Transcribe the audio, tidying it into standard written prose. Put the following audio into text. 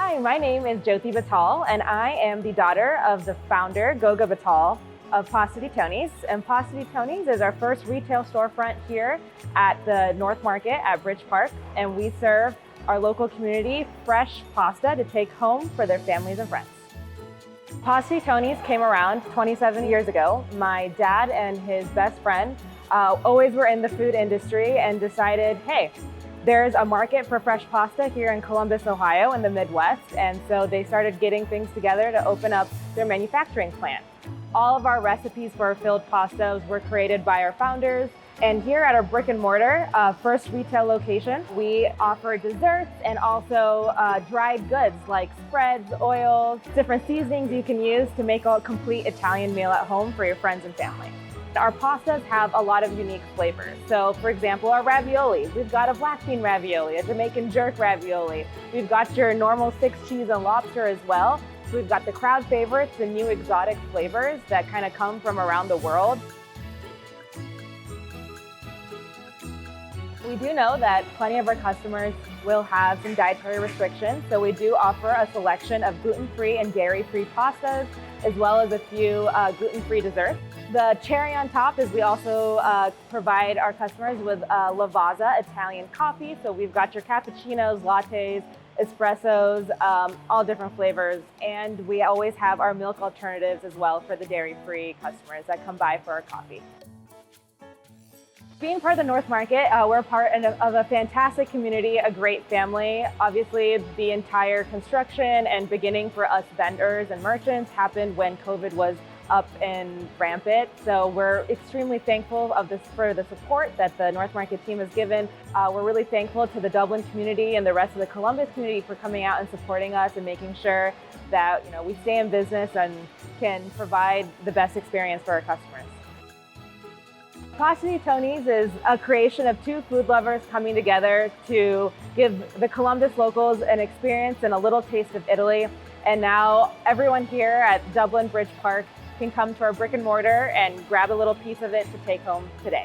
Hi, my name is Jyoti Bhattal, and I am the daughter of the founder, Goga Bhattal, of Pasta Ditoni's. And Pasta Ditoni's is our first retail storefront here at the North Market at Bridge Park, and we serve our local community fresh pasta to take home for their families and friends. Pasta Ditoni's came around 27 years ago. My dad and his best friend always were in the food industry and decided, hey, there's a market for fresh pasta here in Columbus, Ohio in the Midwest, and so they started getting things together to open up their manufacturing plant. All of our recipes for our filled pastas were created by our founders, and here at our brick and mortar first retail location, we offer desserts and also dried goods like spreads, oils, different seasonings you can use to make a complete Italian meal at home for your friends and family. Our pastas have a lot of unique flavors. So for example, our ravioli, we've got a black bean ravioli, a Jamaican jerk ravioli. We've got your normal 6 cheese and lobster as well. So we've got the crowd favorites and new exotic flavors that kind of come from around the world. We do know that plenty of our customers will have some dietary restrictions, so we do offer a selection of gluten-free and dairy-free pastas, as well as a few gluten-free desserts. The cherry on top is we also provide our customers with Lavazza Italian coffee. So we've got your cappuccinos, lattes, espressos, all different flavors. And we always have our milk alternatives as well for the dairy-free customers that come by for our coffee. Being part of the North Market, we're part of a fantastic community, a great family. Obviously, the entire construction and beginning for us vendors and merchants happened when COVID was up and rampant. So we're extremely thankful for the support that the North Market team has given. We're really thankful to the Dublin community and the rest of the Columbus community for coming out and supporting us and making sure that we stay in business and can provide the best experience for our customers. Pasta Ditoni's is a creation of 2 food lovers coming together to give the Columbus locals an experience and a little taste of Italy. And now everyone here at Dublin Bridge Park can come to our brick and mortar and grab a little piece of it to take home today.